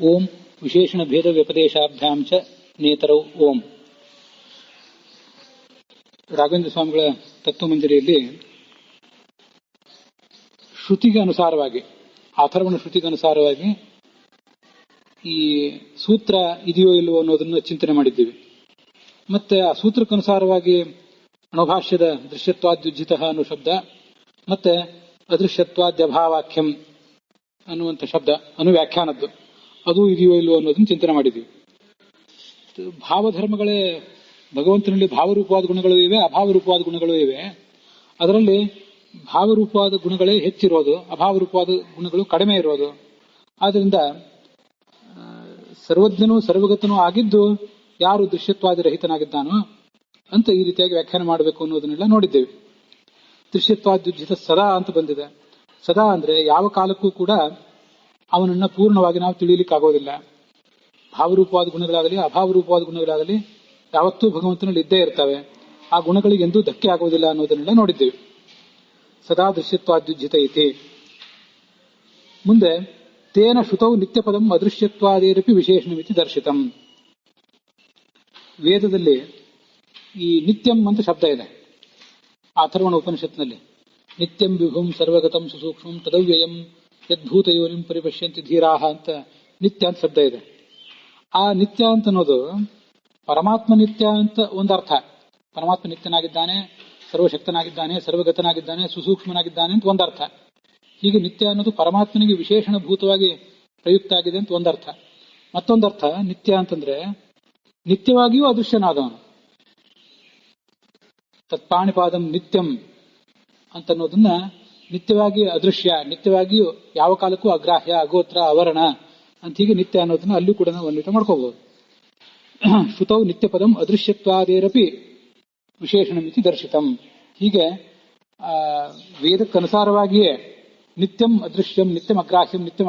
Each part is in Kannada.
ಓಂ ವಿಶೇಷಣ ಭೇದ ವ್ಯಪದೇಶಾಭ್ಯಾಂ ಚ ನೇತರೌ ಓಂ. ರಾಘವೇಂದ್ರ ಸ್ವಾಮಿಗಳ ತತ್ವಮಂಜರಿಯಲ್ಲಿ ಶ್ರುತಿಗೆ ಅನುಸಾರವಾಗಿ, ಅಥರ್ವಣ ಶ್ರುತಿಗೆ ಅನುಸಾರವಾಗಿ ಈ ಸೂತ್ರ ಇದೆಯೋ ಇಲ್ಲವೋ ಅನ್ನೋದನ್ನು ಚಿಂತನೆ ಮಾಡಿದ್ದೀವಿ. ಮತ್ತೆ ಆ ಸೂತ್ರಕ್ಕನುಸಾರವಾಗಿ ಅಣುಭಾಷ್ಯದ ದೃಶ್ಯತ್ವಾದ್ಯುಜ್ಜಿತ ಅನ್ನೋ ಶಬ್ದ ಮತ್ತೆ ಅದೃಶ್ಯತ್ವಾದ್ಯಭಾವಾಖ್ಯಂ ಅನ್ನುವಂಥ ಶಬ್ದ ಅನುವ್ಯಾಖ್ಯಾನದ್ದು ಅದು ಇದೆಯೋ ಇಲ್ಲವೋ ಅನ್ನೋದನ್ನು ಚಿಂತನೆ ಮಾಡಿದ್ದೀವಿ. ಭಾವಧರ್ಮಗಳೇ ಭಗವಂತನಲ್ಲಿ ಭಾವರೂಪವಾದ ಗುಣಗಳು ಇವೆ, ಅಭಾವರೂಪವಾದ ಗುಣಗಳು ಇವೆ. ಅದರಲ್ಲಿ ಭಾವರೂಪವಾದ ಗುಣಗಳೇ ಹೆಚ್ಚಿರೋದು, ಅಭಾವರೂಪವಾದ ಗುಣಗಳು ಕಡಿಮೆ ಇರೋದು. ಆದ್ದರಿಂದ ಸರ್ವಜ್ಞನೂ ಸರ್ವಗತನೂ ಆಗಿದ್ದು ಯಾರು ದೃಶ್ಯತ್ವಾದಿ ರಹಿತನಾಗಿದ್ದಾನೋ ಅಂತ ಈ ರೀತಿಯಾಗಿ ವ್ಯಾಖ್ಯಾನ ಮಾಡಬೇಕು ಅನ್ನೋದನ್ನೆಲ್ಲ ನೋಡಿದ್ದೇವೆ. ದೃಶ್ಯತ್ವಾದ್ಯುಜ್ಜಿತ ಸದಾ ಅಂತ ಬಂದಿದೆ. ಸದಾ ಅಂದ್ರೆ ಯಾವ ಕಾಲಕ್ಕೂ ಕೂಡ ಅವನನ್ನ ಪೂರ್ಣವಾಗಿ ನಾವು ತಿಳಿಯಲಿಕ್ಕಾಗೋದಿಲ್ಲ. ಭಾವರೂಪವಾದ ಗುಣಗಳಾಗಲಿ ಅಭಾವರೂಪವಾದ ಗುಣಗಳಾಗಲಿ ಯಾವತ್ತೂ ಭಗವಂತನಲ್ಲಿ ಇದ್ದೇ ಇರ್ತವೆ. ಆ ಗುಣಗಳಿಗೆ ಎಂದೂ ಧಕ್ಕೆ ಆಗೋದಿಲ್ಲ ಅನ್ನೋದನ್ನೆಲ್ಲ ನೋಡಿದ್ದೇವೆ. ಸದಾ ದೃಶ್ಯತ್ವಾದ್ಯುಜ್ಜಿತ ಇತಿ. ಮುಂದೆ ತೇನ ಶ್ರುತೌ ನಿತ್ಯಪದಂ ಅದೃಶ್ಯತ್ವಾದೇರಪಿ ವಿಶೇಷಣಮಿತಿ ದರ್ಶಿತಂ. ವೇದದಲ್ಲಿ ಈ ನಿತ್ಯಂ ಅಂತ ಶಬ್ದ ಇದೆ. ಅಥರ್ವಣ ಉಪನಿಷತ್ನಲ್ಲಿ ನಿತ್ಯಂ ವಿಭುಂ ಸರ್ವಗತಂ ಸುಸೂಕ್ಷ್ಮಂ ತದವ್ಯಯಂ ಯದ್ಭೂತಯೋನಿಂ ಪರಿಪಶ್ಯಂತಿ ಧೀರಾಹ ಅಂತ ನಿತ್ಯ ಅಂತ ಶಬ್ದ ಇದೆ. ಆ ನಿತ್ಯ ಅಂತ ಅನ್ನೋದು ಪರಮಾತ್ಮ ನಿತ್ಯ ಅಂತ ಒಂದರ್ಥ. ಪರಮಾತ್ಮ ನಿತ್ಯನಾಗಿದ್ದಾನೆ, ಸರ್ವಶಕ್ತನಾಗಿದ್ದಾನೆ, ಸರ್ವಗತನಾಗಿದ್ದಾನೆ, ಸುಸೂಕ್ಷ್ಮನಾಗಿದ್ದಾನೆ ಅಂತ ಒಂದರ್ಥ. ಹೀಗೆ ನಿತ್ಯ ಅನ್ನೋದು ಪರಮಾತ್ಮನಿಗೆ ವಿಶೇಷಣ ಭೂತವಾಗಿ ಪ್ರಯುಕ್ತ ಆಗಿದೆ ಅಂತ ಒಂದರ್ಥ. ಮತ್ತೊಂದರ್ಥ ನಿತ್ಯ ಅಂತಂದ್ರೆ ನಿತ್ಯವಾಗಿಯೂ ಅದೃಶ್ಯನಾದವನು. ತತ್ಪಾಣಿಪಾದಂ ನಿತ್ಯಂ ಅಂತನ್ನೋದನ್ನ ನಿತ್ಯವಾಗಿ ಅದೃಶ್ಯ, ನಿತ್ಯವಾಗಿಯೂ ಯಾವ ಕಾಲಕ್ಕೂ ಅಗ್ರಾಹ್ಯ, ಅಗೋತ್ರ, ಅವರಣ ಅಂತ ಹೀಗೆ ನಿತ್ಯ ಅನ್ನೋದನ್ನ ಅಲ್ಲೂ ಕೂಡ ನಾವು ಅನ್ವಿತ ಮಾಡ್ಕೋಬಹುದು. ಶ್ರುತೌ ನಿತ್ಯಪದಂ ಅದೃಶ್ಯತ್ವಾದೇರಪಿ ವಿಶೇಷಣಮಿತಿ ದರ್ಶಿತಂ. ಹೀಗೆ ವೇದಕ್ಕನುಸಾರವಾಗಿಯೇ ನಿತ್ಯಂ ಅದೃಶ್ಯಂ, ನಿತ್ಯಂ ಅಗ್ರಾಹ್ಯಂ, ನಿತ್ಯಂ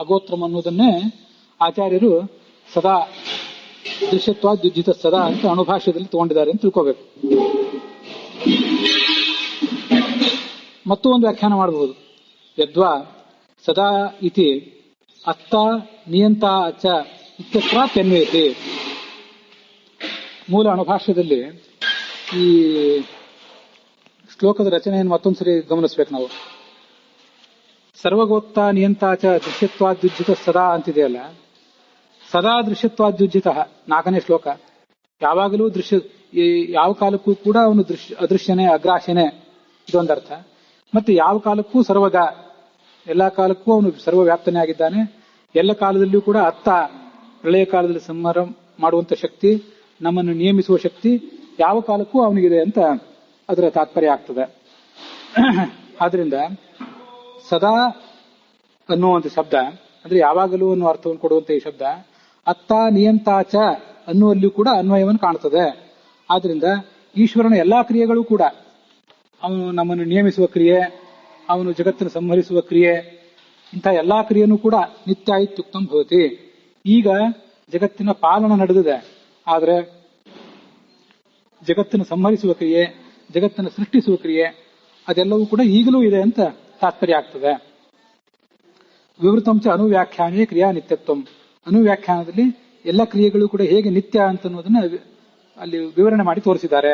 ಅಗೋತ್ರಂ ಅನ್ನೋದನ್ನೇ ಆಚಾರ್ಯರು ಸದಾ ದೃಶ್ಯತ್ವಾದ್ಯುಜ್ಜಿತ ಸದಾ ಅಂತ ಅಣುಭಾಷ್ಯದಲ್ಲಿ ತಗೊಂಡಿದ್ದಾರೆ ಅಂತ ತಿಳ್ಕೋಬೇಕು. ಮತ್ತೂ ಒಂದು ವ್ಯಾಖ್ಯಾನ ಮಾಡಬಹುದು. ಯದ್ವಾ ಸದಾ ಇತಿ ಅತ್ತ ನಿಯಂತ ಚ ಇತ್ಯತ್ರ ತೆನ್ವೇತಿ. ಮೂಲ ಅಣುಭಾಷ್ಯದಲ್ಲಿ ಈ ಶ್ಲೋಕದ ರಚನೆಯನ್ನು ಮತ್ತೊಂದ್ಸರಿ ಗಮನಿಸಬೇಕು ನಾವು. ಸರ್ವಗೋತ್ತ ನಿಯಂತಾಚ ದೃಶ್ಯತ್ವಾದ್ಯುಜ್ಜಿತ ಸದಾ ಅಂತಿದೆಯಲ್ಲ, ಸದಾ ದೃಶ್ಯತ್ವಾದ್ಯುಜ್ಜಿತ 4ನೇ ಶ್ಲೋಕ. ಯಾವಾಗಲೂ ಯಾವ ಕಾಲಕ್ಕೂ ಕೂಡ ಅವನು ಅದೃಶ್ಯನೇ, ಅಗ್ರಾಹ್ಯನೇ, ಇದೊಂದರ್ಥ. ಮತ್ತೆ ಯಾವ ಕಾಲಕ್ಕೂ ಸರ್ವದ, ಎಲ್ಲಾ ಕಾಲಕ್ಕೂ ಅವನು ಸರ್ವವ್ಯಾಪ್ತನೇ ಆಗಿದ್ದಾನೆ. ಎಲ್ಲ ಕಾಲದಲ್ಲಿಯೂ ಕೂಡ ಅತ್ತ ಪ್ರಳಯ ಕಾಲದಲ್ಲಿ ಸಂಹಾರ ಮಾಡುವಂತ ಶಕ್ತಿ, ನಮ್ಮನ್ನು ನಿಯಮಿಸುವ ಶಕ್ತಿ ಯಾವ ಕಾಲಕ್ಕೂ ಅವನಿಗಿದೆ ಅಂತ ಅದರ ತಾತ್ಪರ್ಯ ಆಗ್ತದೆ. ಆದ್ರಿಂದ ಸದಾ ಅನ್ನುವಂಥ ಶಬ್ದ ಅಂದ್ರೆ ಯಾವಾಗಲೂ ಅನ್ನೋ ಅರ್ಥವನ್ನು ಕೊಡುವಂತ ಈ ಶಬ್ದ ಅತ್ತ ನಿಯಂತಾಚ ಅನ್ನುವಲ್ಲಿಯೂ ಕೂಡ ಅನ್ವಯವನ್ನು ಕಾಣ್ತದೆ. ಆದ್ರಿಂದ ಈಶ್ವರನ ಎಲ್ಲಾ ಕ್ರಿಯೆಗಳು ಕೂಡ, ಅವನು ನಮ್ಮನ್ನು ನಿಯಮಿಸುವ ಕ್ರಿಯೆ, ಅವನು ಜಗತ್ತನ್ನು ಸಂಹರಿಸುವ ಕ್ರಿಯೆ, ಇಂಥ ಎಲ್ಲಾ ಕ್ರಿಯೆನೂ ಕೂಡ ನಿತ್ಯ ಇತ್ಯುಕ್ತಂ ಭವತಿ. ಈಗ ಜಗತ್ತಿನ ಪಾಲನ ನಡೆದಿದೆ, ಆದ್ರೆ ಜಗತ್ತನ್ನು ಸಂಹರಿಸುವ ಕ್ರಿಯೆ, ಜಗತ್ತನ್ನು ಸೃಷ್ಟಿಸುವ ಕ್ರಿಯೆ ಅದೆಲ್ಲವೂ ಕೂಡ ಈಗಲೂ ಇದೆ ಅಂತ ತಾತ್ಪರ್ಯ ಆಗ್ತದೆ. ವಿವೃತಂಚ ಅನುವ್ಯಾಖ್ಯಾನೇ ಕ್ರಿಯಾ ನಿತ್ಯತ್ವಂ. ಅನುವ್ಯಾಖ್ಯಾನದಲ್ಲಿ ಎಲ್ಲ ಕ್ರಿಯೆಗಳು ಕೂಡ ಹೇಗೆ ನಿತ್ಯ ಅಂತ ಅನ್ನೋದನ್ನ ಅಲ್ಲಿ ವಿವರಣೆ ಮಾಡಿ ತೋರಿಸಿದ್ದಾರೆ.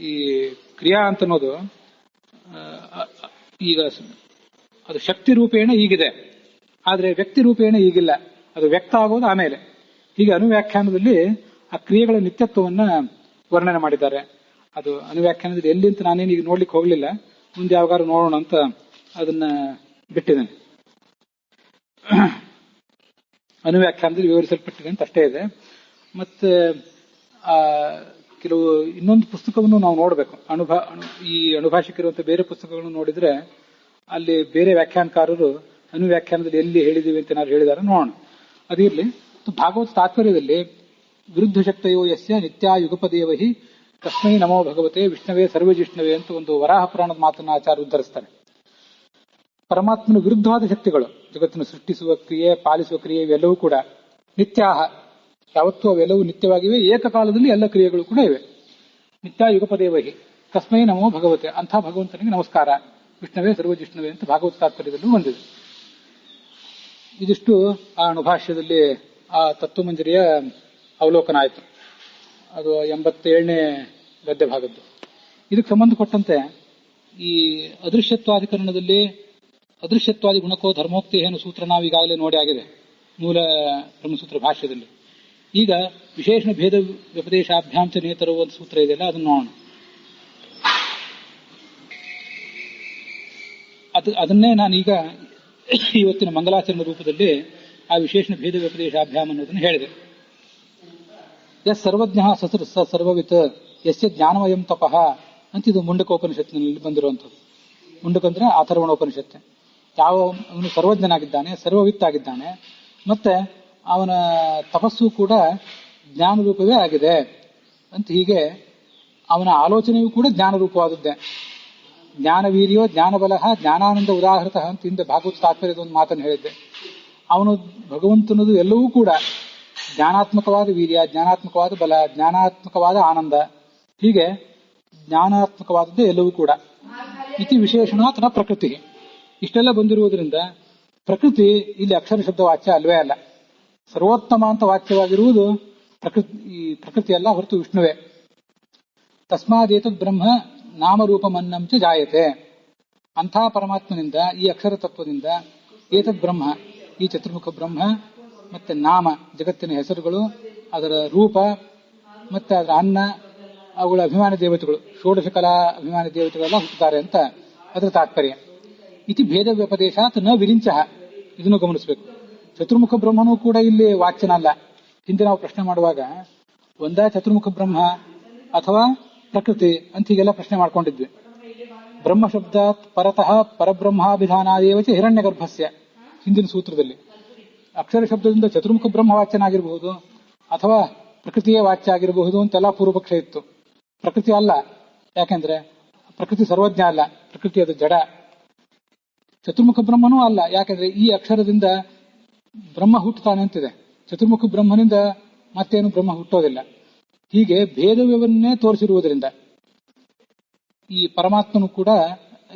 ಈ ಕ್ರಿಯಾ ಅಂತ ಅನ್ನೋದು ಈಗ ಅದು ಶಕ್ತಿ ರೂಪೇಣ ಈಗಿದೆ, ಆದ್ರೆ ವ್ಯಕ್ತಿ ರೂಪೇಣ ಈಗಿಲ್ಲ. ಅದು ವ್ಯಕ್ತ ಆಗೋದು ಆಮೇಲೆ. ಹೀಗೆ ಅನುವ್ಯಾಖ್ಯಾನದಲ್ಲಿ ಆ ಕ್ರಿಯೆಗಳ ನಿತ್ಯತ್ವವನ್ನ ವರ್ಣನೆ ಮಾಡಿದ್ದಾರೆ. ಅದು ಅನುವ್ಯಾಖ್ಯಾನದಲ್ಲಿ ಎಲ್ಲಿ ಅಂತ ನಾನೇನು ಈಗ ನೋಡ್ಲಿಕ್ಕೆ ಹೋಗ್ಲಿಲ್ಲ, ಮುಂದೆ ಯಾವಾಗಾರು ನೋಡೋಣ ಅಂತ ಅದನ್ನ ಬಿಟ್ಟಿದ್ದೇನೆ. ಅನುವ್ಯಾಖ್ಯಾನದಲ್ಲಿ ವಿವರಿಸಲ್ಪಟ್ಟಿದೆ ಅಂತ ಅಷ್ಟೇ ಇದೆ. ಮತ್ತೆ ಕೆಲವು ಇನ್ನೊಂದು ಪುಸ್ತಕವನ್ನು ನಾವು ನೋಡಬೇಕು. ಈ ಅಣುಭಾಷಿಕಿರುವಂತಹ ಬೇರೆ ಪುಸ್ತಕಗಳನ್ನು ನೋಡಿದ್ರೆ ಅಲ್ಲಿ ಬೇರೆ ವ್ಯಾಖ್ಯಾನಕಾರರು ಅನುವ್ಯಾಖ್ಯಾನದಲ್ಲಿ ಎಲ್ಲಿ ಹೇಳಿದೀವಿ ಅಂತ ಏನಾದ್ರು ಹೇಳಿದಾರೆ ನೋಡೋಣ. ಅದಿರ್ಲಿ. ಭಾಗವತ ತಾತ್ಪರ್ಯದಲ್ಲಿ ವಿರುದ್ಧ ಶಕ್ತಯೋ ಯಸ್ಯ ನಿತ್ಯ ಯುಗಪದೇವಹಿ ತಸ್ಮೈ ನಮೋ ಭಗವತೆ ವಿಷ್ಣವೇ ಸರ್ವಜಿಷ್ಣವೇ ಅಂತ ಒಂದು ವರಾಹ ಪುರಾಣದ ಮಾತನ್ನ ಆಚಾರ್ಯ ಉದ್ಧರಿಸ್ತಾರೆ. ಪರಮಾತ್ಮನ ವಿರುದ್ಧವಾದ ಶಕ್ತಿಗಳು, ಜಗತ್ತನ್ನು ಸೃಷ್ಟಿಸುವ ಕ್ರಿಯೆ, ಪಾಲಿಸುವ ಕ್ರಿಯೆ, ಇವೆಲ್ಲವೂ ಕೂಡ ನಿತ್ಯಾಹ, ಯಾವತ್ತೂ ಅವೆಲ್ಲವೂ ನಿತ್ಯವಾಗಿವೆ. ಏಕಕಾಲದಲ್ಲಿ ಎಲ್ಲ ಕ್ರಿಯೆಗಳು ಕೂಡ ಇವೆ. ನಿತ್ಯ ಯುಗಪದೇವಹಿ ತಸ್ಮೈ ನಮೋ ಭಗವತೆ, ಅಂಥ ಭಗವಂತನಿಗೆ ನಮಸ್ಕಾರ, ವಿಷ್ಣವೇ ಸರ್ವಜಿಷ್ಣವೇ ಅಂತ ಭಾಗವತ ತಾತ್ಪರ್ಯದಲ್ಲೂ ಬಂದಿದೆ. ಇದಿಷ್ಟು ಆ ಅಣುಭಾಷ್ಯದಲ್ಲಿ ಆ ತತ್ವಮಂಜರಿಯ ಅವಲೋಕನ ಆಯಿತು. ಅದು 87ನೇ ಗದ್ಯ ಭಾಗದ್ದು. ಇದಕ್ಕೆ ಸಂಬಂಧಪಟ್ಟಂತೆ ಈ ಅದೃಶ್ಯತ್ವಾಧಿಕರಣದಲ್ಲಿ ಅದೃಶ್ಯತ್ವಾದಿ ಗುಣಕೋ ಧರ್ಮೋಕ್ತಿ ಏನು ಸೂತ್ರ ನಾವು ಈಗಾಗಲೇ ನೋಡಿ ಆಗಿದೆ ಮೂಲ ಬ್ರಹ್ಮಸೂತ್ರ ಭಾಷ್ಯದಲ್ಲಿ. ಈಗ ವಿಶೇಷಣ ಭೇದ ವ್ಯಪದೇಶಾಭ್ಯಾಂಚ ನೇತರೋ ಒಂದು ಸೂತ್ರ ಇದೆಯಲ್ಲ, ಅದನ್ನು ನೋಡೋಣ. ಅದನ್ನೇ ನಾನೀಗ ಇವತ್ತಿನ ಮಂಗಲಾಚರಣೆ ರೂಪದಲ್ಲಿ ಆ ವಿಶೇಷಣ ಭೇದ ವ್ಯಪದೇಶಾಭ್ಯಾಮ್ ಅನ್ನೋದನ್ನು ಹೇಳಿದೆ. ಎಸ್ ಸರ್ವಜ್ಞ ಸರ್ವವಿತ್ ಯಸ್ಯ ಜ್ಞಾನಮಯಂ ತಪಃ ಅಂತ ಇದು ಮುಂಡಕೋಪನಿಷತ್ತಿನಲ್ಲಿ ಬಂದಿರುವಂಥದ್ದು. ಮುಂಡಕಂದ್ರೆ ಅಥರ್ವಣೋಪನಿಷತ್ತು. ಯಾವ ಅವನು ಸರ್ವಜ್ಞನಾಗಿದ್ದಾನೆ, ಸರ್ವವಿತ್ತಾಗಿದ್ದಾನೆ, ಮತ್ತೆ ಅವನ ತಪಸ್ಸು ಕೂಡ ಜ್ಞಾನ ರೂಪವೇ ಆಗಿದೆ ಅಂತ. ಹೀಗೆ ಅವನ ಆಲೋಚನೆಯೂ ಕೂಡ ಜ್ಞಾನ ರೂಪವಾದದ್ದೇ. ಜ್ಞಾನವೀರ್ಯೋ ಜ್ಞಾನಬಲ ಜ್ಞಾನಾನಂದ ಉದಾಹೃತ ಅಂತ ಹಿಂದೆ ಭಾಗವತ ತಾತ್ಪರ್ಯದ ಒಂದು ಮಾತನ್ನು ಹೇಳಿದ್ದೆ. ಅವನು ಭಗವಂತನದು ಎಲ್ಲವೂ ಕೂಡ ಜ್ಞಾನಾತ್ಮಕವಾದ ವೀರ್ಯ, ಜ್ಞಾನಾತ್ಮಕವಾದ ಬಲ, ಜ್ಞಾನಾತ್ಮಕವಾದ ಆನಂದ, ಹೀಗೆ ಜ್ಞಾನಾತ್ಮಕವಾದದ್ದೇ ಎಲ್ಲವೂ ಕೂಡ. ಇತಿ ವಿಶೇಷಣಾತ್ ನ ಪ್ರಕೃತಿ. ಇಷ್ಟೆಲ್ಲ ಬಂದಿರುವುದರಿಂದ ಪ್ರಕೃತಿ ಇಲ್ಲಿ ಅಕ್ಷರ ಶಬ್ದ ವಾಚ್ಯ ಅಲ್ವೇ ಅಲ್ಲ. ಸರ್ವೋತ್ತಮ ಅಂತ ವಾಚ್ಯವಾಗಿರುವುದು ಪ್ರಕೃತಿ ಅಲ್ಲ, ಹೊರತು ವಿಷ್ಣುವೇ. ತಸ್ಮಾದೇತದ್ ಬ್ರಹ್ಮ ನಾಮರೂಪಮನ್ನಂಚ ಜಾಯತೆ. ಅಂಥ ಪರಮಾತ್ಮನಿಂದ, ಈ ಅಕ್ಷರ ತತ್ವದಿಂದ ಏತದ್ ಬ್ರಹ್ಮ, ಈ ಚತುರ್ಮುಖ ಬ್ರಹ್ಮ ಮತ್ತೆ ನಾಮ ಜಗತ್ತಿನ ಹೆಸರುಗಳು, ಅದರ ರೂಪ ಮತ್ತೆ ಅದರ ಅನ್ನ, ಅವುಗಳ ಅಭಿಮಾನಿ ದೇವತೆಗಳು, ಷೋಡಶ ಕಲಾ ಅಭಿಮಾನಿ ದೇವತೆಗಳೆಲ್ಲ ಹುಟ್ಟುತ್ತಾರೆ ಅಂತ ಅದರ ತಾತ್ಪರ್ಯ. ಇತಿ ಭೇದ ವ್ಯಪದೇಶಾತ್ ನ ವಿರಿಂಚ. ಇದನ್ನು ಗಮನಿಸಬೇಕು. ಚತುರ್ಮುಖ ಬ್ರಹ್ಮನೂ ಕೂಡ ಇಲ್ಲಿ ವಾಚ್ಯನಲ್ಲ. ಹಿಂದೆ ನಾವು ಪ್ರಶ್ನೆ ಮಾಡುವಾಗ ಒಂದ ಚತುರ್ಮುಖ ಬ್ರಹ್ಮ ಅಥವಾ ಪ್ರಕೃತಿ ಅಂತ ಹೀಗೆಲ್ಲ ಪ್ರಶ್ನೆ ಮಾಡ್ಕೊಂಡಿದ್ವಿ. ಬ್ರಹ್ಮ ಶಬ್ದಾತ್ ಪರತಃ ಪರಬ್ರಹ್ಮಾಭಿಧಾನಾದೇವಚ ಹಿರಣ್ಯ ಗರ್ಭಸ್ಯ ಹಿಂದಿನ ಸೂತ್ರದಲ್ಲಿ. ಅಕ್ಷರ ಶಬ್ದದಿಂದ ಚತುರ್ಮುಖ ಬ್ರಹ್ಮ ವಾಚ್ಯನಾಗಿರಬಹುದು ಅಥವಾ ಪ್ರಕೃತಿಯೇ ವಾಚ್ಯ ಆಗಿರಬಹುದು ಅಂತೆಲ್ಲ ಪೂರ್ವಪಕ್ಷ ಇತ್ತು. ಪ್ರಕೃತಿ ಅಲ್ಲ, ಯಾಕೆಂದ್ರೆ ಪ್ರಕೃತಿ ಸರ್ವಜ್ಞ ಅಲ್ಲ, ಪ್ರಕೃತಿ ಅದು ಜಡ. ಚತುರ್ಮುಖ ಬ್ರಹ್ಮನೂ ಅಲ್ಲ, ಯಾಕೆಂದ್ರೆ ಈ ಅಕ್ಷರದಿಂದ ಬ್ರಹ್ಮ ಹುಟ್ಟುತ್ತಾನೆ ಅಂತಿದೆ. ಚತುರ್ಮುಖ ಬ್ರಹ್ಮನಿಂದ ಮತ್ತೇನು ಬ್ರಹ್ಮ ಹುಟ್ಟೋದಿಲ್ಲ. ಹೀಗೆ ಭೇದವನ್ನೇ ತೋರಿಸಿರುವುದರಿಂದ ಈ ಪರಮಾತ್ಮನು ಕೂಡ,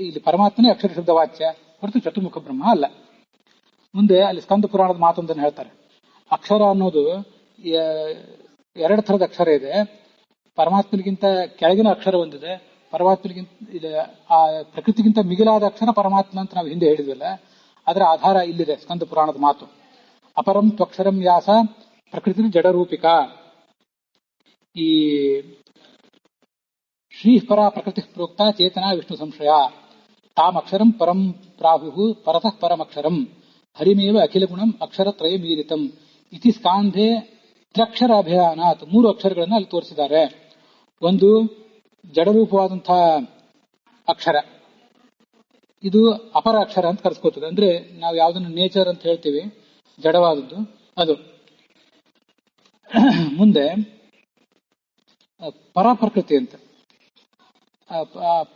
ಇಲ್ಲಿ ಪರಮಾತ್ಮನೇ ಅಕ್ಷರ ಶಬ್ದ ವಾಚ್ಯ, ಹೊರತು ಚತುರ್ಮುಖ ಬ್ರಹ್ಮ ಅಲ್ಲ. ಮುಂದೆ ಅಲ್ಲಿ ಸ್ಕಂದ ಪುರಾಣದ ಮಾತೊಂದನ್ನು ಹೇಳ್ತಾರೆ. ಅಕ್ಷರ ಅನ್ನೋದು ಎರಡು ಥರದ ಅಕ್ಷರ ಇದೆ. ಪರಮಾತ್ಮನಿಗಿಂತ ಕೆಳಗಿನ ಅಕ್ಷರ ಒಂದಿದೆ, ಪರಮಾತ್ಮನಿಗಿಂತ ಆ ಪ್ರಕೃತಿಗಿಂತ ಮಿಗಿಲಾದ ಅಕ್ಷರ ಪರಮಾತ್ಮ ಅಂತ ನಾವು ಹಿಂದೆ ಹೇಳಿದ್ವಲ್ಲ, ಅದರ ಆಧಾರ ಇಲ್ಲಿದೆ ಸ್ಕಂದ ಪುರಾಣದ ಮಾತು. ಅಪರಂ ತ್ವಕ್ಷರಂ ವ್ಯಾಸ ಪ್ರಕೃತಿ ಜಡರೂಪಿಕಾ. ಈ ಶ್ರೀ ಪರ ಪ್ರಕೃತಿ ಪ್ರೋಕ್ತ ಚೇತನ ವಿಷ್ಣು ಸಂಶಯ ತಾಮಕ್ಷರಂ ಪರಂ ಪ್ರಾಹು ಪರತಃ ಪರಮಕ್ಷರಂ ಹರಿಮೇವ ಅಖಿಲ ಗುಣಂ ಅಕ್ಷರತ್ರಯ ಮೀರಿತಂ ಇತಿ ಸ್ಕಾಂಧೆ ತ್ರ್ಯಕ್ಷರ ಅಭಿಯಾನಾತ್. 3 ಅಕ್ಷರಗಳನ್ನು ಅಲ್ಲಿ ತೋರಿಸಿದ್ದಾರೆ. ಒಂದು ಜಡರೂಪವಾದಂತಹ ಅಕ್ಷರ, ಇದು ಅಪರ ಅಕ್ಷರ ಅಂತ ಕರೆಸ್ಕೋತದೆ. ಅಂದ್ರೆ ನಾವು ಯಾವ್ದನ್ನು ನೇಚರ್ ಅಂತ ಹೇಳ್ತೀವಿ, ಜಡವಾದದ್ದು ಅದು. ಮುಂದೆ ಪರಪ್ರಕೃತಿ ಅಂತ,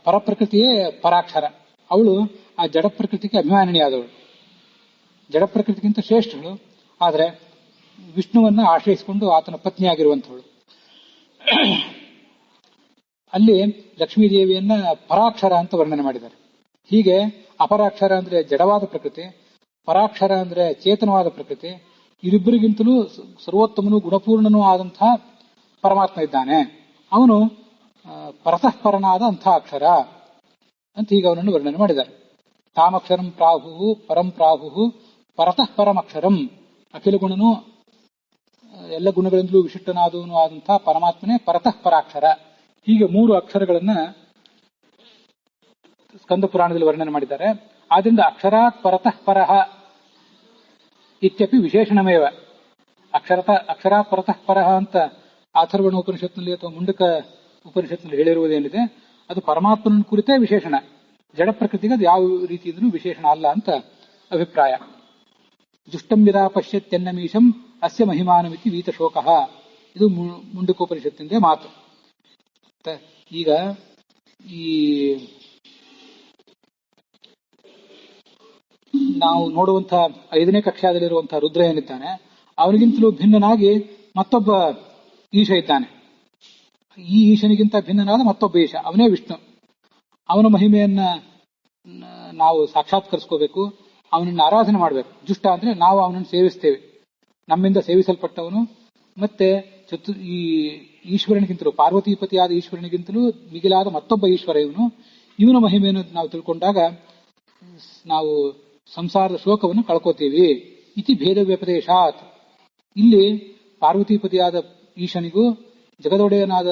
ಪರಪ್ರಕೃತಿಯೇ ಪರಾಕ್ಷರ. ಅವಳು ಆ ಜಡ ಪ್ರಕೃತಿಗೆ ಅಭಿಮಾನಿಯಾದವಳು, ಜಡ ಪ್ರಕೃತಿಗಿಂತ ಶ್ರೇಷ್ಠಳು. ಆದರೆ ವಿಷ್ಣುವನ್ನ ಆಶ್ರಯಿಸಿಕೊಂಡು ಆತನ ಪತ್ನಿಯಾಗಿರುವಂಥವಳು. ಅಲ್ಲಿ ಲಕ್ಷ್ಮೀದೇವಿಯನ್ನ ಪರಾಕ್ಷರ ಅಂತ ವರ್ಣನೆ ಮಾಡಿದ್ದಾರೆ. ಹೀಗೆ ಅಪರಾಕ್ಷರ ಅಂದ್ರೆ ಜಡವಾದ ಪ್ರಕೃತಿ, ಪರಾಕ್ಷರ ಅಂದ್ರೆ ಚೇತನವಾದ ಪ್ರಕೃತಿ. ಇವರಿಬ್ಬರಿಗಿಂತಲೂ ಸರ್ವೋತ್ತಮನೂ ಗುಣಪೂರ್ಣನೂ ಆದಂತಹ ಪರಮಾತ್ಮ ಇದ್ದಾನೆ. ಅವನು ಪರತಃಪರನಾದ ಅಂಥ ಅಕ್ಷರ ಅಂತ ಈಗ ಅವನನ್ನು ವರ್ಣನೆ ಮಾಡಿದ್ದಾರೆ. ತಾಮಕ್ಷರಂ ಪ್ರಾಹು ಪರಂ ಪ್ರಾಹು ಪರತಃ ಪರಮಕ್ಷರಂ. ಅಖಿಲ ಗುಣನು, ಎಲ್ಲ ಗುಣಗಳಿಂದಲೂ ವಿಶಿಷ್ಟನಾದವನು ಆದಂತಹ ಪರಮಾತ್ಮನೇ ಪರತಃ ಪರಾಕ್ಷರ. ಹೀಗೆ 3 ಅಕ್ಷರಗಳನ್ನ ಸ್ಕಂದ ಪುರಾಣದಲ್ಲಿ ವರ್ಣನೆ ಮಾಡಿದ್ದಾರೆ. ಆದ್ರಿಂದ ಅಕ್ಷರಾತ್ ಪರತಃ ಪರಃ ಇತ್ಯಪಿ ವಿಶೇಷಣಮೇವ. ಅಕ್ಷರಾತ್ ಪರತಃ ಪರಃ ಅಂತ ಅಥರ್ವಣ ಉಪನಿಷತ್ನಲ್ಲಿ ಅಥವಾ ಮುಂಡಕ ಉಪನಿಷತ್ನಲ್ಲಿ ಹೇಳಿರುವುದೇನಿದೆ, ಅದು ಪರಮಾತ್ಮನ ಕುರಿತೇ ವಿಶೇಷಣ. ಜಡ ಪ್ರಕೃತಿಗೆ ಅದು ಯಾವ ರೀತಿಯಿಂದಲೂ ವಿಶೇಷಣ ಅಲ್ಲ ಅಂತ ಅಭಿಪ್ರಾಯ. ದುಷ್ಟಂ ಯದಾ ಪಶ್ಯತ್ಯನ್ನಮೀಶಂ ಅಸ್ಯ ಮಹಿಮಾನಮಿತಿ ವೀತಶೋಕಃ. ಇದು ಮುಂಡಕೋಪನಿಷತ್ತಿನ ಮಾತು. ಈಗ ಈ ನಾವು ನೋಡುವಂತಹ 5ನೇ ಕಕ್ಷಾದಲ್ಲಿರುವಂತಹ ರುದ್ರ ಏನಿದ್ದಾನೆ, ಅವನಿಗಿಂತಲೂ ಭಿನ್ನನಾಗಿ ಮತ್ತೊಬ್ಬ ಈಶ ಇದ್ದಾನೆ. ಈ ಈಶನಿಗಿಂತ ಭಿನ್ನನಾದ ಮತ್ತೊಬ್ಬ ಈಶ, ಅವನೇ ವಿಷ್ಣು. ಅವನ ಮಹಿಮೆಯನ್ನ ನಾವು ಸಾಕ್ಷಾತ್ಕರಿಸ್ಕೋಬೇಕು. ಅವನನ್ನು ಆರಾಧನೆ ಮಾಡಬೇಕು. ಜುಷ್ಟ ಅಂದ್ರೆ ನಾವು ಅವನನ್ನು ಸೇವಿಸ್ತೇವೆ, ನಮ್ಮಿಂದ ಸೇವಿಸಲ್ಪಟ್ಟವನು. ಮತ್ತೆ ಈ ಈಶ್ವರನಿಗಿಂತಲೂ, ಪಾರ್ವತೀಪತಿಯಾದ ಈಶ್ವರನಿಗಿಂತಲೂ ಮಿಗಿಲಾದ ಮತ್ತೊಬ್ಬ ಈಶ್ವರ ಇವನ ಮಹಿಮೆಯನ್ನು ನಾವು ತಿಳ್ಕೊಂಡಾಗ ನಾವು ಸಂಸಾರದ ಶೋಕವನ್ನು ಕಳ್ಕೋತೀವಿ. ಇತಿ ಭೇದ ವ್ಯಪದೇಶಾತ್. ಇಲ್ಲಿ ಪಾರ್ವತೀಪತಿಯಾದ ಈಶನಿಗೂ ಜಗದೊಡೆಯನಾದ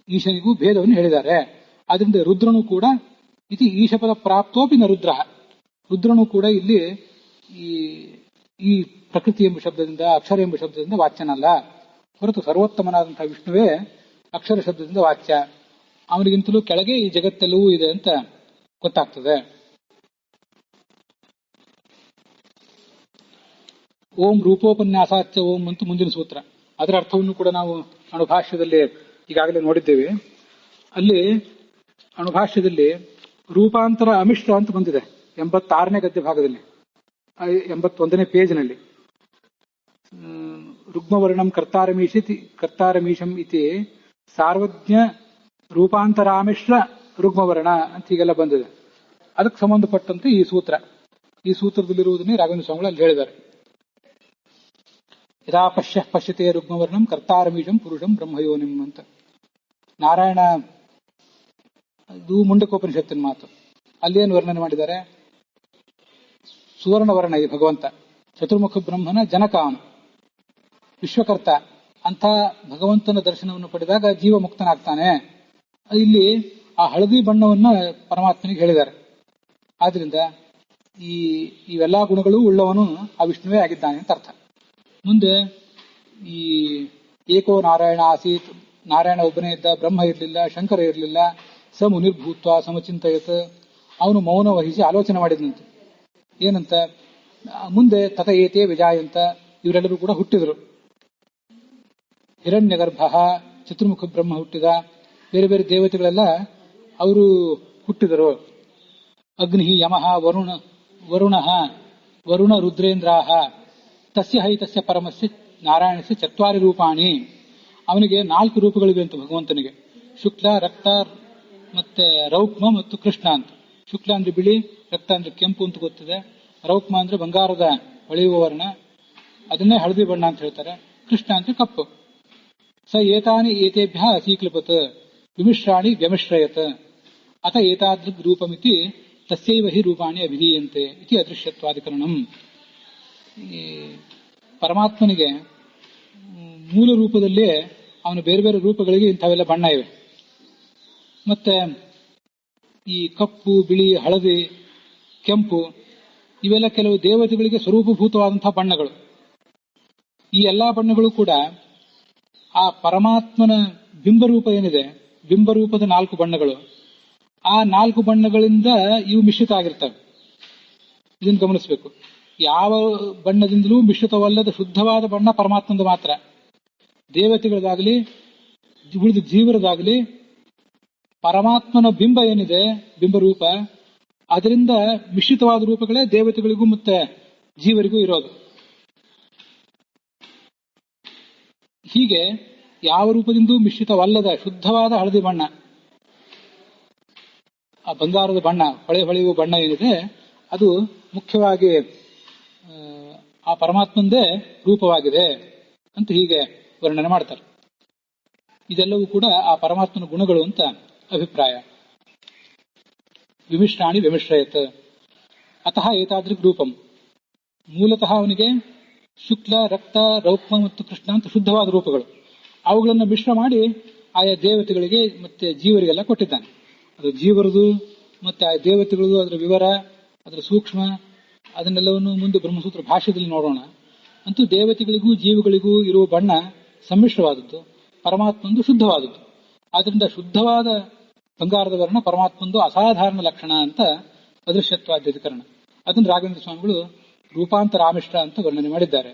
ಈಶನಿಗೂ ಭೇದವನ್ನು ಹೇಳಿದ್ದಾರೆ. ಆದ್ರಿಂದ ರುದ್ರನು ಕೂಡ ಇತಿ ಈಶಪದ ಪ್ರಾಪ್ತೋಪಿ ನ ರುದ್ರ. ರುದ್ರನು ಕೂಡ ಇಲ್ಲಿ ಈ ಪ್ರಕೃತಿ ಎಂಬ ಶಬ್ದದಿಂದ, ಅಕ್ಷರ ಎಂಬ ಶಬ್ದದಿಂದ ವಾಚ್ಯನಲ್ಲ. ಹೊರತು ಸರ್ವೋತ್ತಮನಾದಂತಹ ವಿಷ್ಣುವೇ ಅಕ್ಷರ ಶಬ್ದದಿಂದ ವಾಚ್ಯ. ಅವನಿಗಿಂತಲೂ ಕೆಳಗೆ ಈ ಜಗತ್ತೆಲ್ಲವೂ ಇದೆ ಅಂತ ಗೊತ್ತಾಗ್ತದೆ. ಓಂ ರೂಪೋಪನ್ಯಾಸಾಚ್ಯ ಓಂ ಅಂತ ಮುಂದಿನ ಸೂತ್ರ. ಅದರ ಅರ್ಥವನ್ನು ಕೂಡ ನಾವು ಅಣುಭಾಷ್ಯದಲ್ಲಿ ಈಗಾಗಲೇ ನೋಡಿದ್ದೇವೆ. ಅಲ್ಲಿ ಅಣುಭಾಷ್ಯದಲ್ಲಿ ರೂಪಾಂತರ ಅಮಿಶ್ರ ಅಂತ ಬಂದಿದೆ 86ನೇ ಗದ್ಯ ಭಾಗದಲ್ಲಿ, 81ನೇ ಪೇಜ್ನಲ್ಲಿ. ರುಗ್ಮವರ್ಣಂ ಕರ್ತಾರಮೀಶಂ ಇತಿ ಸಾರ್ವಜ್ಞ ರೂಪಾಂತರಾಮಿಶ್ರ ರುಗ್ಮವರ್ಣ ಅಂತ ಹೀಗೆಲ್ಲ ಬಂದಿದೆ. ಅದಕ್ಕೆ ಸಂಬಂಧಪಟ್ಟಂತೆ ಈ ಸೂತ್ರ, ಈ ಸೂತ್ರದಲ್ಲಿರುವುದನ್ನೇ ರಾಘವೇಂದ್ರ ಸ್ವಾಮಿಗಳು ಅಲ್ಲಿ ಹೇಳಿದ್ದಾರೆ. ಯದಾ ಪಶ್ಯತೆ ರುಗ್ಮವರ್ಣಂ ಕರ್ತಾರಮೀಶಂ ಪುರುಷಂ ಬ್ರಹ್ಮಯೋನಿಂ ಅಂತ. ನಾರಾಯಣ, ಇದು ಮುಂಡಕೋಪನಿಷತ್ತಿನ ಮಾತು. ಅಲ್ಲೇನು ವರ್ಣನೆ ಮಾಡಿದ್ದಾರೆ? ಸುವರ್ಣವರ್ಣ ಈ ಭಗವಂತ, ಚತುರ್ಮುಖ ಬ್ರಹ್ಮನ ಜನಕ, ಅವನು ವಿಶ್ವಕರ್ತ. ಅಂತ ಭಗವಂತನ ದರ್ಶನವನ್ನು ಪಡೆದಾಗ ಜೀವ ಮುಕ್ತನಾಗ್ತಾನೆ. ಇಲ್ಲಿ ಆ ಹಳದಿ ಬಣ್ಣವನ್ನ ಪರಮಾತ್ಮನಿಗೆ ಹೇಳಿದ್ದಾರೆ. ಆದ್ರಿಂದ ಇವೆಲ್ಲಾ ಗುಣಗಳು ಉಳ್ಳವನು ಆ ವಿಷ್ಣುವೇ ಆಗಿದ್ದಾನೆ ಅಂತ ಅರ್ಥ. ಮುಂದೆ ಈ ಏಕೋ ನಾರಾಯಣ ಆಸೀತ್, ನಾರಾಯಣ ಒಬ್ಬನೇ ಇದ್ದ, ಬ್ರಹ್ಮ ಇರಲಿಲ್ಲ, ಶಂಕರ ಇರಲಿಲ್ಲ. ಸ ಮುನಿರ್ಭೂತ್ವ ಸಮಚಿಂತಯತ್, ಅವನು ಮೌನ ವಹಿಸಿ ಆಲೋಚನೆ ಮಾಡಿದಂತೆ. ಏನಂತ? ಮುಂದೆ ತತ ಏತೇ ವಿಜಾಯಂತ, ಇವರೆಲ್ಲರೂ ಕೂಡ ಹುಟ್ಟಿದರು. ಹಿರಣ್ಯಗರ್ಭ, ಚತುರ್ಮುಖ ಬ್ರಹ್ಮ ಹುಟ್ಟಿದ, ಬೇರೆ ಬೇರೆ ದೇವತೆಗಳೆಲ್ಲ ಅವರು ಹುಟ್ಟಿದರು. ಅಗ್ನಿ, ಯಮಃ, ವರುಣ ರುದ್ರೇಂದ್ರಾಹ, ತಸ್ಯ ಹೈತಸ್ಯ ಪರಮಸ್ಯ ನಾರಾಯಣಸ್ಯ ಚತ್ವಾರಿ ರೂಪಾಣಿ. ಅವನಿಗೆ 4 ರೂಪಗಳಿವೆ ಅಂತ ಭಗವಂತನಿಗೆ. ಶುಕ್ಲ, ರಕ್ತ, ಮತ್ತೆ ರೌಕ್ಮ ಮತ್ತು ಕೃಷ್ಣ ಅಂತ. ಶುಕ್ಲ ಅಂದ್ರೆ ಬಿಳಿ, ರಕ್ತ ಅಂದ್ರೆ ಕೆಂಪು ಅಂತ ಗೊತ್ತಿದೆ. ರೌಕ್ಮ ಅಂದ್ರೆ ಬಂಗಾರದ ಹೊಳೆಯುವ ವರ್ಣ, ಅದನ್ನೇ ಹಳದಿ ಬಣ್ಣ ಅಂತ ಹೇಳ್ತಾರೆ. ಕೃಷ್ಣ ಅಂದ್ರೆ ಕಪ್ಪು. ಸ ಏತಾನಿ ಏತೇಭ್ಯ ಅಸೀಕ್ಲಪತ್ ವಿಮಿಶ್ರಾಣಿ ವ್ಯಮಿಶ್ರಯತ್ ಅತ ಏತಾದೃಗ್ ರೂಪಮಿತಿ ತಸ್ಯೈವ ಹಿ ರೂಪಾಣಿ ಅಭಿಧೀಯಂತೆ ಇತಿ ಅದೃಶ್ಯತ್ವಾಧಿಕರಣಂ. ಈ ಪರಮಾತ್ಮನಿಗೆ ಮೂಲ ರೂಪದಲ್ಲೇ ಅವನ ಬೇರೆ ಬೇರೆ ರೂಪಗಳಿಗೆ ಇಂಥವೆಲ್ಲ ಬಣ್ಣ ಇವೆ. ಮತ್ತೆ ಈ ಕಪ್ಪು, ಬಿಳಿ, ಹಳದಿ, ಕೆಂಪು ಇವೆಲ್ಲ ಕೆಲವು ದೇವತೆಗಳಿಗೆ ಸ್ವರೂಪಭೂತವಾದಂತಹ ಬಣ್ಣಗಳು. ಈ ಎಲ್ಲಾ ಬಣ್ಣಗಳು ಕೂಡ ಆ ಪರಮಾತ್ಮನ ಬಿಂಬರೂಪ ಏನಿದೆ, ಬಿಂಬರೂಪದ 4 ಬಣ್ಣಗಳು, ಆ 4 ಬಣ್ಣಗಳಿಂದ ಇವು ಮಿಶ್ರಿತ ಆಗಿರ್ತವೆ. ಇದನ್ನು ಗಮನಿಸಬೇಕು. ಯಾವ ಬಣ್ಣದಿಂದಲೂ ಮಿಶ್ರಿತವಲ್ಲದ ಶುದ್ಧವಾದ ಬಣ್ಣ ಪರಮಾತ್ಮಂದು ಮಾತ್ರ. ದೇವತೆಗಳದಾಗಲಿ ಉಳಿದ ಜೀವರದಾಗಲಿ ಪರಮಾತ್ಮನ ಬಿಂಬ ಏನಿದೆ, ಬಿಂಬರೂಪ, ಅದರಿಂದ ಮಿಶ್ರಿತವಾದ ರೂಪಗಳೇ ದೇವತೆಗಳಿಗೂ ಮತ್ತೆ ಜೀವರಿಗೂ ಇರೋದು. ಹೀಗೆ ಯಾವ ರೂಪದಿಂದೂ ಮಿಶ್ರಿತವಲ್ಲದ ಶುದ್ಧವಾದ ಹಳದಿ ಬಣ್ಣ, ಆ ಬಂಗಾರದ ಬಣ್ಣ, ಹೊಳೆಯುವ ಬಣ್ಣ ಏನಿದೆ, ಅದು ಮುಖ್ಯವಾಗಿ ಆ ಪರಮಾತ್ಮಂದೇ ರೂಪವಾಗಿದೆ ಅಂತ ಹೀಗೆ ವರ್ಣನೆ ಮಾಡ್ತಾರೆ. ಇದೆಲ್ಲವೂ ಕೂಡ ಆ ಪರಮಾತ್ಮನ ಗುಣಗಳು ಅಂತ ಅಭಿಪ್ರಾಯ. ವಿಮಿಶ್ರಾಣಿ ವ್ಯಮಿಶ್ರಯತ್ ಅತಃ ಏತಾದೃಕ್ ರೂಪಂ. ಮೂಲತಃ ಅವನಿಗೆ ಶುಕ್ಲ, ರಕ್ತ, ರೌಕ್ಮ ಮತ್ತು ಕೃಷ್ಣ ಅಂತ ಶುದ್ಧವಾದ ರೂಪಗಳು. ಅವುಗಳನ್ನು ಮಿಶ್ರ ಮಾಡಿ ಆಯಾ ದೇವತೆಗಳಿಗೆ ಮತ್ತೆ ಜೀವರಿಗೆಲ್ಲ ಕೊಟ್ಟಿದ್ದಾನೆ. ಅದು ಜೀವರದು ಮತ್ತೆ ಆ ದೇವತೆಗಳದು, ಅದರ ವಿವರ, ಅದರ ಸೂಕ್ಷ್ಮ, ಅದನ್ನೆಲ್ಲವನ್ನು ಮುಂದೆ ಬ್ರಹ್ಮಸೂತ್ರ ಭಾಷ್ಯದಲ್ಲಿ ನೋಡೋಣ. ಅಂತೂ ದೇವತೆಗಳಿಗೂ ಜೀವಗಳಿಗೂ ಇರುವ ಬಣ್ಣ ಸಮ್ಮಿಶ್ರವಾದದ್ದು, ಪರಮಾತ್ಮಂದು ಶುದ್ಧವಾದದ್ದು. ಆದ್ರಿಂದ ಶುದ್ಧವಾದ ಬಂಗಾರದ ವರ್ಣ ಪರಮಾತ್ಮಂದು ಅಸಾಧಾರಣ ಲಕ್ಷಣ ಅಂತ ಅದೃಶ್ಯತ್ವಾದ್ಯಧಿಕರಣ. ಅದನ್ನು ರಾಘವೇಂದ್ರ ಸ್ವಾಮಿಗಳು ರೂಪಾಂತರಾಮಿಶ್ರ ಅಂತ ವರ್ಣನೆ ಮಾಡಿದ್ದಾರೆ.